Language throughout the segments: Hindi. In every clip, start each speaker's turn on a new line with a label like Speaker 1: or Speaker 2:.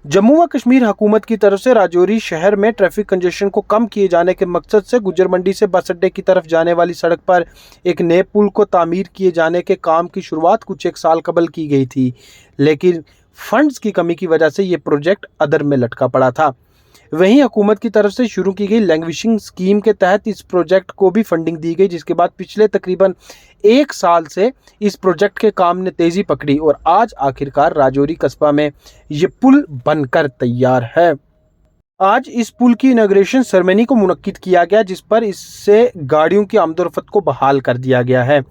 Speaker 1: जम्मू व कश्मीर हुकूमत की तरफ से राजौरी शहर में ट्रैफिक कंजेशन को कम किए जाने के मकसद से गुजर मंडी से बस अड्डे की तरफ जाने वाली सड़क पर एक नए पुल को तामीर किए जाने के काम की शुरुआत कुछ एक साल कबल की गई थी, लेकिन फंड्स की कमी की वजह से ये प्रोजेक्ट अधर में लटका पड़ा था। वहीं हुकूमत की तरफ से शुरू की गई लैंग्वेजिंग स्कीम के तहत इस प्रोजेक्ट को भी फंडिंग दी गई, जिसके बाद पिछले तकरीबन 1 साल से इस प्रोजेक्ट के काम ने तेजी पकड़ी और आज आखिरकार राजौरी कस्बा में ये पुल बनकर तैयार है। आज इस पुल की इनॉग्रेशन सेरेमनी को मुनक्किद किया गया, जिस पर इससे गाड़ियों की आमदोरफ्त को बहाल कर दिया गया है।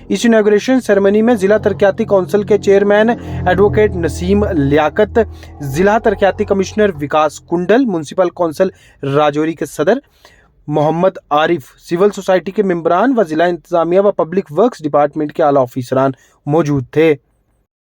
Speaker 1: इस इनॉग्रेशन सेरेमनी में जिला तरक्याती काउंसिल के चेयरमैन एडवोकेट नसीम लियाकत, जिला तरक्याती कमिश्नर विकास कुंडल, म्युनिसिपल काउंसिल राजौरी के सदर मोहम्मद आरिफ, सिविल सोसाइटी के मेंबरान व जिला इंतजामिया व पब्लिक वर्क्स डिपार्टमेंट के आला ऑफिसरान मौजूद थे।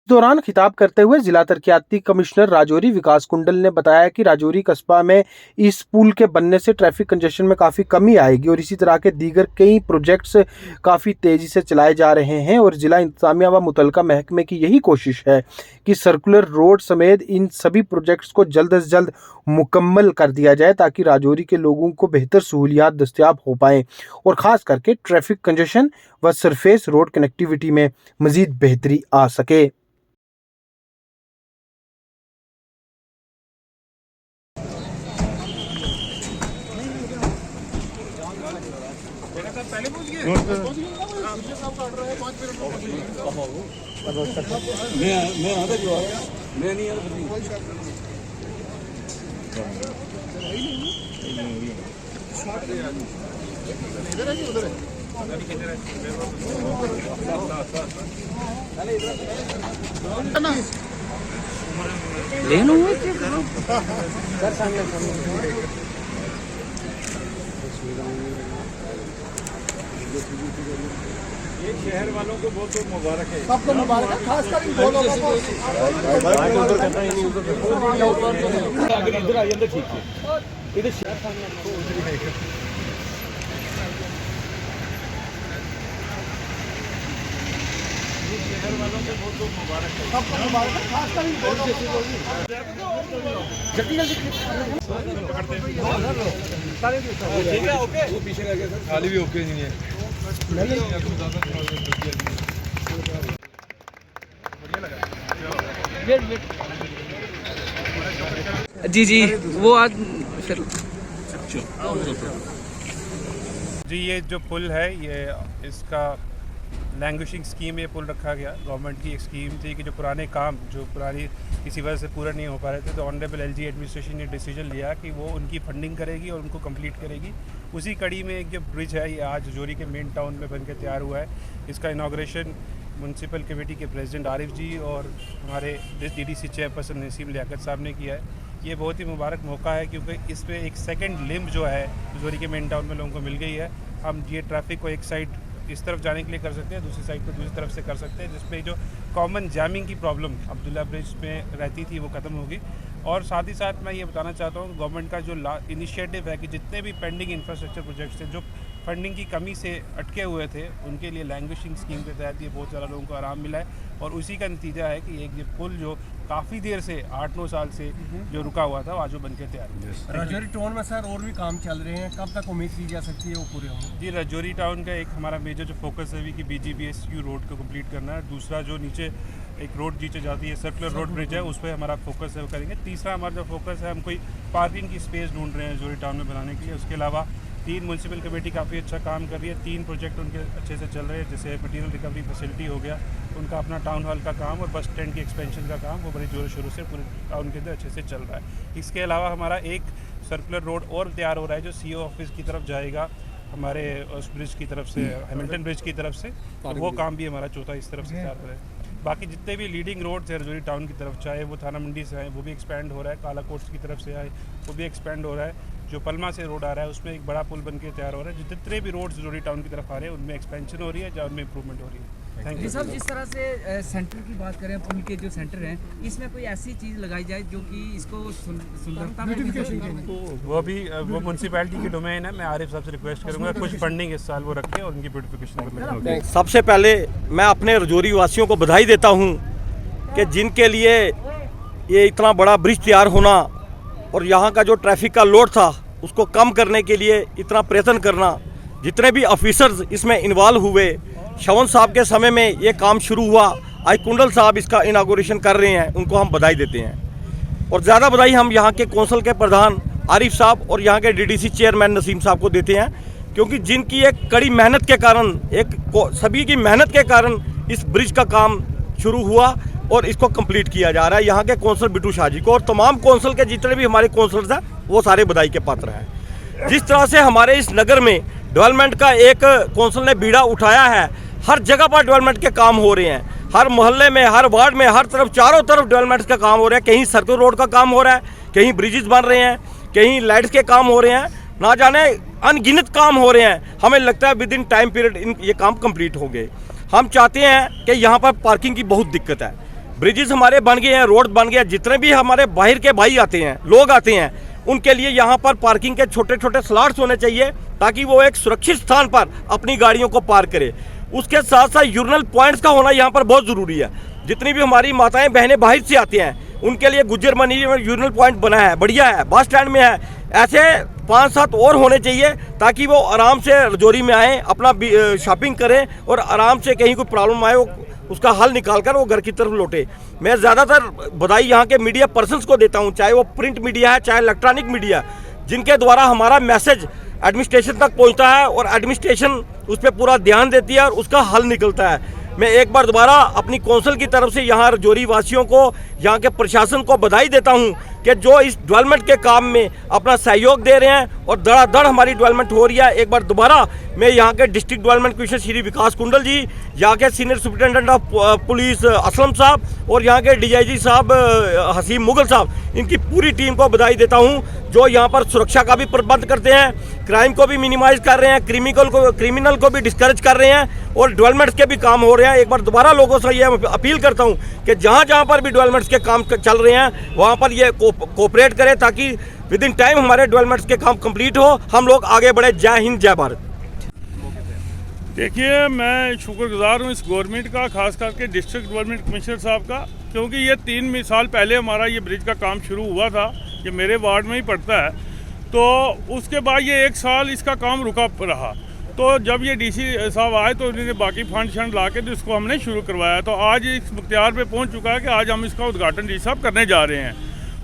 Speaker 1: इस दौरान खिताब करते हुए जिला तरक्याती कमिश्नर राजौरी विकास कुंडल ने बताया कि राजौरी कस्बा में इस पुल के बनने से ट्रैफिक कंजेशन में काफ़ी कमी आएगी और इसी तरह के दीगर कई प्रोजेक्ट्स काफ़ी तेज़ी से चलाए जा रहे हैं और जिला इंतजामिया व मुतलका महकमे की यही कोशिश है कि सर्कुलर रोड समेत इन सभी प्रोजेक्ट्स को जल्द से जल्द मुकम्मल कर दिया जाए ताकि राजौरी के लोगों को बेहतर सहूलियात दस्तियाब हो पाएँ और ख़ास करके ट्रैफिक कंजेशन व सरफेस रोड कनेक्टिविटी में मज़ीद बेहतरी आ सके।
Speaker 2: मैं आता जो मैं नहीं ले लो सर सामने ये शहर वालों को बहुत बहुत मुबारक है, सबको मुबारक है, खासकर इन दो लोगों को। इधर आइए, अंदर ठीक है, इधर शहर वालों को बहुत बहुत मुबारक है, सबको मुबारक है, खासकर इन दो लोगों को। जल्दी जल्दी ठीक है, ओके, वो पीछे रह गया सर, खाली भी ओके नहीं है।
Speaker 3: जी वो आज फिर
Speaker 4: जी ये जो पुल है ये इसका लैंग्वेजिंग स्कीम ये पुल रखा गया। गवर्नमेंट की एक स्कीम थी कि जो पुराने काम जो पुरानी किसी वजह से पूरा नहीं हो पा रहे थे, तो ऑनरेबल एलजी एडमिनिस्ट्रेशन ने डिसीजन लिया कि वो उनकी फंडिंग करेगी और उनको कंप्लीट करेगी। उसी कड़ी में एक जो ब्रिज है ये आज राजौरी के मेन टाउन में बनकर तैयार हुआ है। इसका इनाग्रेशन म्यूनसिपल कमेटी के प्रेसिडेंट आरिफ जी और हमारे डीडीसी चेयरपर्सन नसीम लियाकत साहब ने किया है। ये बहुत ही मुबारक मौका है क्योंकि इस पर एक सेकंड लिम्ब जो है राजौरी के मेन टाउन में लोगों को मिल गई है। हम ये ट्रैफिक को एक साइड इस तरफ जाने के लिए कर सकते हैं, दूसरी साइड को दूसरी तरफ से कर सकते हैं, जिसमें जो कॉमन जैमिंग की प्रॉब्लम अब्दुल्ला ब्रिज में रहती थी वो ख़त्म होगी। और साथ ही साथ मैं ये बताना चाहता हूँ गवर्नमेंट का जो इनिशिएटिव है कि जितने भी पेंडिंग इंफ्रास्ट्रक्चर प्रोजेक्ट्स थे जो फंडिंग की कमी से अटके हुए थे उनके लिए लैंग्वेजिंग स्कीम के तहत ये बहुत सारा लोगों को आराम मिला है और उसी का नतीजा है कि एक ये पुल जो काफ़ी देर से 8-9 साल से जो रुका हुआ था आज वो बन के तैयार हुआ।
Speaker 5: राजौरी टाउन में सर और भी काम चल रहे हैं, कब तक उम्मीद की जा सकती है वो पूरे होंगे?
Speaker 4: जी राजौरी टाउन का एक हमारा मेजर जो फोकस है कि BGBSU रोड को कंप्लीट करना है। दूसरा जो नीचे एक रोड नीचे जाती है सर्कुलर रोड ब्रिज है उस पर हमारा फोकस है वो करेंगे। तीसरा हमारा जो फोकस है हम कोई पार्किंग की स्पेस ढूंढ रहे हैं राजौरी टाउन में बनाने के लिए। उसके अलावा 3 म्यूनसिपल कमेटी काफ़ी अच्छा काम कर रही है, 3 प्रोजेक्ट उनके अच्छे से चल रहे हैं, जैसे मटीरियल रिकवरी फैसिलिटी हो गया, उनका अपना टाउन हॉल का काम और बस स्टैंड की एक्सपेंशन का काम वो बड़ी जोरों शोरों से पूरे टाउन के अंदर अच्छे से चल रहा है। इसके अलावा हमारा एक सर्कुलर रोड और तैयार हो रहा है जो CO ऑफिस की तरफ जाएगा हमारे उस ब्रिज की तरफ से, हैमिल्टन ब्रिज की तरफ से, तो वो काम भी हमारा चौथा इस तरफ से तैयार हो रहा है। बाकी जितने भी लीडिंग रोड्स है राजौरी टाउन की तरफ, चाहे वो थाना मंडी से आए वो भी एक्सपेंड हो रहा है, काला कोट्स की तरफ से आए वो भी एक्सपेंड हो रहा है, जो पलमा से रोड आ रहा है उसमें एक बड़ा पुल बनके तैयार हो रहा है। जितने भी रोड्स राजौरी टाउन की तरफ आ रहे हैं उनमें एक्सपेंशन हो रही है या उनमें इंप्रूवमेंट हो रही है। Thank you.
Speaker 3: साहब, जिस तरह से सेंटर की बात करें, पुल के जो सेंटर हैं इसमें कोई ऐसी चीज़ लगाई जाए जो कि इसको सुंदरता में
Speaker 4: वो भी वो म्यूनसिपैलिटी की डोमेन है। मैं आरिफ साहब से रिक्वेस्ट करूँगा कुछ फंडिंग इस साल वो रखें और उनकी ब्यूटिफिकेशन।
Speaker 5: सबसे पहले मैं अपने राजौरी वासियों को बधाई देता हूं कि जिनके लिए ये इतना बड़ा ब्रिज तैयार होना और यहाँ का जो ट्रैफिक का लोड था उसको कम करने के लिए इतना प्रयत्न करना, जितने भी ऑफिसर्स इसमें इन्वॉल्व हुए, शवन साहब के समय में ये काम शुरू हुआ, आज कुंडल साहब इसका इनागोरेशन कर रहे हैं, उनको हम बधाई देते हैं। और ज़्यादा बधाई हम यहाँ के कौंसिल के प्रधान आरिफ साहब और यहाँ के डीडीसी चेयरमैन नसीम साहब को देते हैं, क्योंकि जिनकी एक कड़ी मेहनत के कारण, सभी की मेहनत के कारण इस ब्रिज का काम शुरू हुआ और इसको कंप्लीट किया जा रहा है। यहाँ के कौंसिल बिट्टू शाह जी को और तमाम कौंसिल के जितने भी हमारे कौंसिलर्स हैं वो सारे बधाई के पात्र हैं। जिस तरह से हमारे इस नगर में डेवलपमेंट का एक कौंसिल ने बीड़ा उठाया है, हर जगह पर डेवलपमेंट के काम हो रहे हैं, हर मोहल्ले में, हर वार्ड में, हर तरफ, चारों तरफ डेवलपमेंट का काम हो रहा है। कहीं सर्कुलर रोड का काम हो रहा है, कहीं ब्रिजेस बन रहे हैं, कहीं लाइट्स के काम हो रहे हैं, ना जाने अनगिनत काम हो रहे हैं। हमें लगता है विद इन टाइम पीरियड ये काम कंप्लीट हो गए। हम चाहते हैं कि यहाँ पर पार्किंग की बहुत दिक्कत है। ब्रिजेस हमारे बन गए हैं, रोड बन गया, जितने भी हमारे बाहर के भाई आते हैं, लोग आते हैं, उनके लिए यहाँ पर पार्किंग के छोटे छोटे स्लॉट्स होने चाहिए ताकि वो एक सुरक्षित स्थान पर अपनी गाड़ियों को पार्क करे। उसके साथ साथ यूरिनल पॉइंट्स का होना यहाँ पर बहुत ज़रूरी है। जितनी भी हमारी माताएं बहनें बाहर से आती हैं उनके लिए गुज्जर मंडी में यूरिनल पॉइंट बना है, बढ़िया है, बस स्टैंड में है। ऐसे 5-7 और होने चाहिए ताकि वो आराम से रजौरी में आएँ, अपना शॉपिंग करें और आराम से कहीं कोई प्रॉब्लम आए वो उसका हल निकाल कर वो घर की तरफ लौटे। मैं ज़्यादातर बधाई यहाँ के मीडिया पर्सन्स को देता हूँ, चाहे वो प्रिंट मीडिया है, चाहे इलेक्ट्रॉनिक मीडिया, जिनके द्वारा हमारा मैसेज एडमिनिस्ट्रेशन तक पहुँचता है और एडमिनिस्ट्रेशन उस पर पूरा ध्यान देती है और उसका हल निकलता है। मैं एक बार दोबारा अपनी कौंसिल की तरफ से यहाँ रजौरी वासियों को, यहाँ के प्रशासन को बधाई देता हूँ कि जो इस डेवलपमेंट के काम में अपना सहयोग दे रहे हैं और धड़ाधड़ हमारी डेवलपमेंट हो रही है। एक बार दोबारा मैं यहाँ के डिस्ट्रिक्ट डेवलपमेंट कमिश्नर श्री विकास कुंडल जी, यहाँ के senior superintendent of police Aslam साहब और यहाँ के डीआईजी साहब हसीम मुगल साहब, इनकी पूरी टीम को बधाई देता हूँ, जो यहाँ पर सुरक्षा का भी प्रबंध करते हैं, क्राइम को भी मिनिमाइज कर रहे हैं, क्रिमिनल को भी डिस्करेज कर रहे हैं और डेवलपमेंट्स के भी काम हो रहे हैं। एक बार दोबारा लोगों से ये अपील करता हूँ कि जहाँ जहाँ पर भी डेवलपमेंट्स के काम चल रहे हैं वहाँ पर ये कोऑपरेट करें ताकि विद इन टाइम हमारे डेवलपमेंट्स के काम कंप्लीट हो, हम लोग आगे बढ़े। जय हिंद, जय भारत।
Speaker 2: देखिए, मैं शुक्रगुजार हूँ इस गवर्नमेंट का, खास करके डिस्ट्रिक्ट डेवलपमेंट कमिश्नर साहब का, क्योंकि ये 3 साल पहले हमारा ये ब्रिज का काम शुरू हुआ था। ये मेरे वार्ड में ही पड़ता है, तो उसके बाद ये 1 साल इसका काम रुका रहा। तो जब ये डीसी साहब आए तो उन्होंने बाकी फंड शंड ला के तो इसको हमने शुरू करवाया। तो आज इस मुख्तियार पे पहुंच चुका है कि आज हम इसका उद्घाटन डीसी साहब करने जा रहे हैं।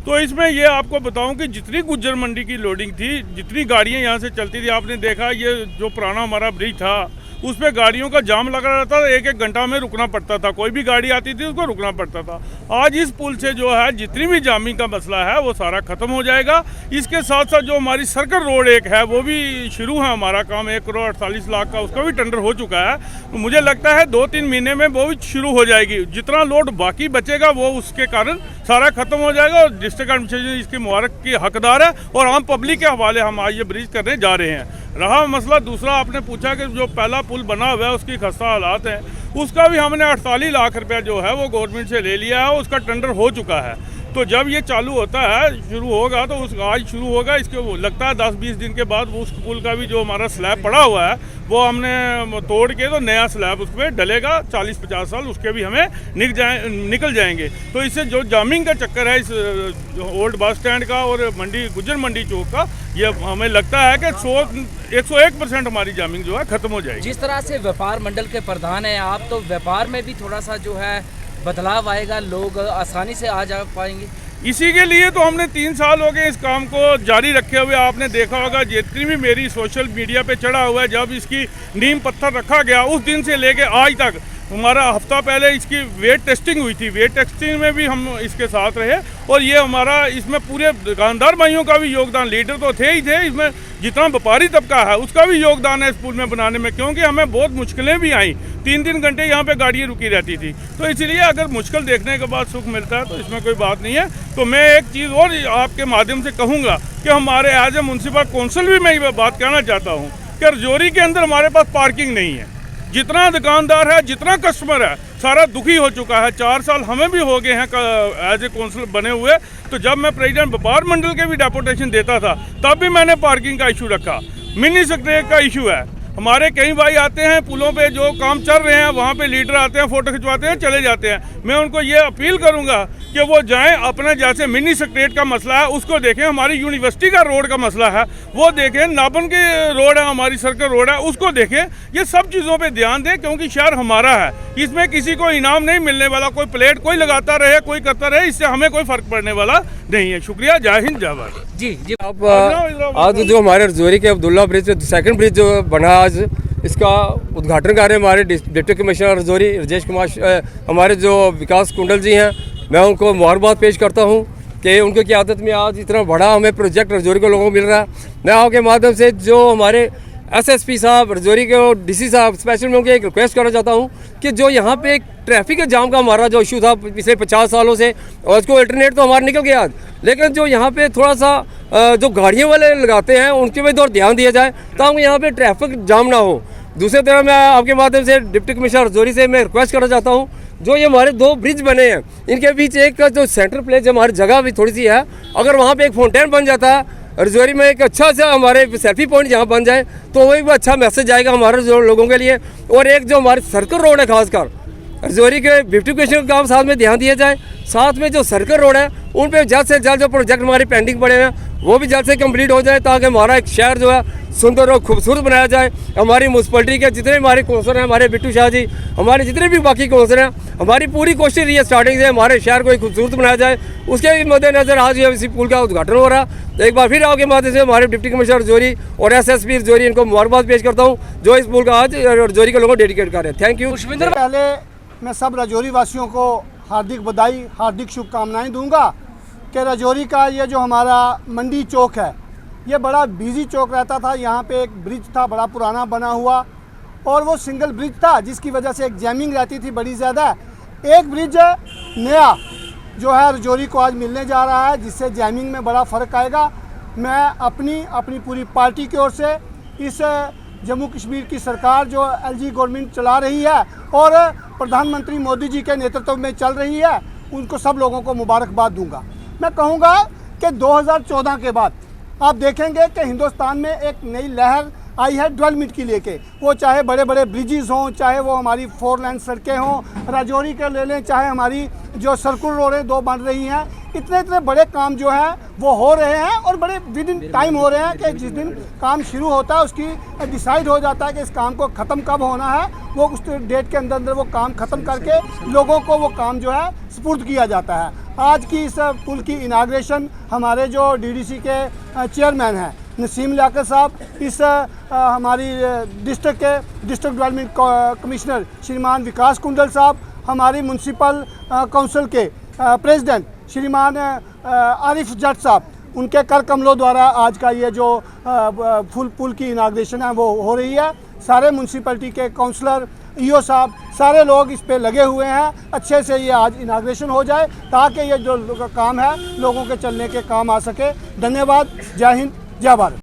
Speaker 2: तो इसमें ये आपको बताऊं कि जितनी गुज्जर मंडी की लोडिंग थी, जितनी गाड़ियां यहाँ से चलती थी, आपने देखा ये जो पुराना हमारा ब्रिज था उस पर गाड़ियों का जाम लगा रहता था, 1-1 घंटा में रुकना पड़ता था, कोई भी गाड़ी आती थी उसको रुकना पड़ता था। आज इस पुल से जो है जितनी भी जामिंग का मसला है वो सारा ख़त्म हो जाएगा। इसके साथ साथ जो हमारी सर्कल रोड एक है वो भी शुरू है, हमारा काम 1 करोड़ 48 लाख का उसका भी टेंडर हो चुका है। तो मुझे लगता है 2-3 महीने में वो भी शुरू हो जाएगी। जितना लोड बाकी बचेगा वो उसके कारण सारा खत्म हो जाएगा और डिस्ट्रिक्ट एडमिनिस्ट्रेशन इसकी मुबारक की हकदार है और आम पब्लिक के हवाले हम आज ये ब्रिज करने जा रहे हैं। रहा मसला दूसरा, आपने पूछा कि जो पहला पुल बना हुआ है उसकी खस्ता हालात हैं, उसका भी हमने 48 लाख रुपया जो है वो गवर्नमेंट से ले लिया है, उसका टेंडर हो चुका है। तो जब ये चालू होता है, शुरू होगा, तो उस आज शुरू होगा, इसके लगता है 10-20 दिन के बाद वो उस पुल का भी जो हमारा स्लैब पड़ा हुआ है वो हमने तोड़ के तो नया स्लैब उस पर डलेगा। 40-50 साल उसके भी हमें निकल जाएंगे। तो इससे जो जामिंग का चक्कर है इस ओल्ड बस स्टैंड का और गुज्जर मंडी चौक का, ये हमें लगता है कि 101% हमारी जामिंग जो है ख़त्म हो जाएगी।
Speaker 3: जिस तरह से व्यापार मंडल के प्रधान हैं आप, तो व्यापार में भी थोड़ा सा जो है बदलाव आएगा, लोग आसानी से आ जा पाएंगे।
Speaker 2: इसी के लिए तो हमने 3 साल हो गए इस काम को जारी रखे हुए। आपने देखा होगा जितनी भी मेरी सोशल मीडिया पे चढ़ा हुआ है, जब इसकी नींव पत्थर रखा गया उस दिन से लेके आज तक, हमारा हफ्ता पहले इसकी वेट टेस्टिंग हुई थी, वेट टेस्टिंग में भी हम इसके साथ रहे और ये हमारा इसमें पूरे दुकानदार भाइयों का भी योगदान, लीडर तो थे ही थे, इसमें जितना व्यापारी तबका है उसका भी योगदान है इस पुल में बनाने में, क्योंकि हमें बहुत मुश्किलें भी आई। 3-3 घंटे यहाँ पे गाड़ियाँ रुकी रहती थी। तो इसलिए अगर मुश्किल देखने के बाद सुख मिलता है तो इसमें कोई बात नहीं है। तो मैं एक चीज़ और आपके माध्यम से कहूँगा कि हमारे एज ए म्यूनसिपल काउंसिल भी मैं ये बात कहना चाहता हूँ कि रजौरी के अंदर हमारे पास पार्किंग नहीं है। जितना दुकानदार है, जितना कस्टमर है, सारा दुखी हो चुका है। 4 साल हमें भी हो गए हैं एज ए काउंसिल बने हुए। तो जब मैं प्रेसिडेंट व्यापार मंडल के भी डेपुटेशन देता था तब भी मैंने पार्किंग का इशू रखा। मिनी सेक्रेटरीट का इशू है, हमारे कई भाई आते हैं पुलों पे जो काम चल रहे हैं, वहाँ पे लीडर आते हैं, फोटो खिंचवाते हैं, चले जाते हैं। मैं उनको ये अपील करूँगा कि वो जाएं, अपना जैसे मिनी सेक्रेटरीट का मसला है उसको देखें, हमारी यूनिवर्सिटी का रोड का मसला है वो देखें, नाबन की रोड है, हमारी सर्कल रोड है उसको देखें। ये सब चीज़ों पे ध्यान दें क्योंकि शहर हमारा है, इसमें किसी को इनाम नहीं मिलने वाला। कोई प्लेट कोई लगाता रहे, कोई करता रहे, इससे हमें कोई फर्क पड़ने वाला नहीं है। शुक्रिया, जय हिंद, जय भारत।
Speaker 3: जी जी
Speaker 6: अब आज जो हमारे रजौरी के अब्दुल्ला ब्रिज सेकंड ब्रिज जो बना आज, इसका उद्घाटन कर रहे हैं हमारे डिप्टी कमिश्नर रजौरी राजेश कुमार, हमारे जो विकास कुंडल जी हैं। मैं उनको मुबारकबाद पेश करता हूं कि उनकी क़यादत में आज इतना बड़ा हमें प्रोजेक्ट रजौरी के लोगों को मिल रहा है। मैं आपके माध्यम से जो हमारे एसएसपी साहब रजौरी के और डीसी साहब स्पेशल में उनकी एक रिक्वेस्ट करना चाहता हूँ कि जो यहाँ पे एक ट्रैफिक के जाम का हमारा जो इशू था पिछले 50 सालों से, और उसको अल्टरनेट तो हमारा निकल गया आज, लेकिन जो यहाँ पे थोड़ा सा जो गाड़ियों वाले लगाते हैं उनके पे और ध्यान दिया जाए ताकि यहाँ पे ट्रैफिक जाम ना हो। दूसरी तरफ मैं आपके माध्यम से डिप्टी कमिश्नर रजौरी से मैं रिक्वेस्ट करना चाहता हूँ, जो ये हमारे 2 ब्रिज बने हैं इनके बीच एक जो सेंटर प्लेस हमारी जगह भी थोड़ी सी है, अगर वहाँ पे एक फाउंटेन बन जाता है रजौरी में, एक अच्छा सा हमारे सेल्फी पॉइंट जहाँ बन जाए तो वही अच्छा मैसेज आएगा हमारे जो लोगों के लिए। और एक जो हमारी सर्कल रोड है, खासकर रजौरी के ब्यूटिफिकेशन का काम साथ में ध्यान दिया जाए। साथ में जो सर्कल रोड है उन पे जल्द से जल्द जो प्रोजेक्ट हमारे पेंडिंग पड़े हैं वो भी जल्द से कंप्लीट हो जाए ताकि हमारा एक शहर जो है सुंदर और खूबसूरत बनाया जाए। हमारी म्यूनसिपलिटी के जितने हमारे कौंसलर हैं, हमारे बिट्टू शाह जी, हमारे जितने भी बाकी कौंसलर हैं, हमारी पूरी कोशिश रही है स्टार्टिंग से हमारे शहर को खूबसूरत बनाया जाए। उसके भी मद्देनजर आज ये इसी पुल का उद्घाटन हो रहा है। तो एक बार फिर आपके माध्यम से हमारे डिप्टी कमिश्नर रजौरी और एसएसपी रजौरी इनको मुबारकबाद पेश करता हूँ जो इस पुल का आज रजौरी के लोगों को डेडिकेट कर रहे हैं। Thank you.
Speaker 7: पहले मैं सब रजौरी वासियों को हार्दिक बधाई, हार्दिक शुभकामनाएं दूंगा कि रजौरी का ये जो हमारा मंडी चौक है ये बड़ा बिजी चौक रहता था। यहाँ पे एक ब्रिज था बड़ा पुराना बना हुआ और वो सिंगल ब्रिज था जिसकी वजह से एक जैमिंग रहती थी बड़ी ज़्यादा। एक ब्रिज नया जो है रजौरी को आज मिलने जा रहा है जिससे जैमिंग में बड़ा फ़र्क आएगा। मैं अपनी पूरी पार्टी की ओर से इस जम्मू कश्मीर की सरकार जो एलजी गवर्नमेंट चला रही है और प्रधानमंत्री मोदी जी के नेतृत्व में चल रही है उनको सब लोगों को मुबारकबाद दूंगा। मैं कहूँगा कि 2014 के बाद आप देखेंगे कि हिंदुस्तान में एक नई लहर आई है डेवलपमेंट की लेके, वो चाहे बड़े बड़े ब्रिजेस हों, चाहे वो हमारी 4 लेन सड़कें हों, रजौरी के ले लें, चाहे हमारी जो सर्कुलर रोडें 2 बन रही हैं। इतने बड़े काम जो हैं वो हो रहे हैं और बड़े विद इन टाइम हो रहे हैं कि जिस दिन काम शुरू होता है उसकी डिसाइड हो जाता है कि इस काम को ख़त्म कब होना है, वो उस डेट के अंदर वो काम ख़त्म करके लोगों को वो काम जो है सुपुर्द किया जाता है। आज की इस पुल की इनाग्रेशन हमारे जो डीडीसी के चेयरमैन हैं नसीम लियाकत साहब, इस हमारी डिस्ट्रिक्ट डेवलपमेंट कमिश्नर श्रीमान विकास कुंडल साहब, हमारी म्यूनसिपल काउंसिल के प्रेसिडेंट श्रीमान आरिफ जट साहब, उनके कर कमलों द्वारा आज का ये जो पुल की इनाग्रेशन है वो हो रही है। सारे म्यूनसिपलिटी के काउंसलर, ईओ साहब, सारे लोग इस पे लगे हुए हैं। अच्छे से ये आज इनाग्रेशन हो जाए ताकि ये जो काम है लोगों के चलने के काम आ सके। धन्यवाद। जय हिंद, जय भारत।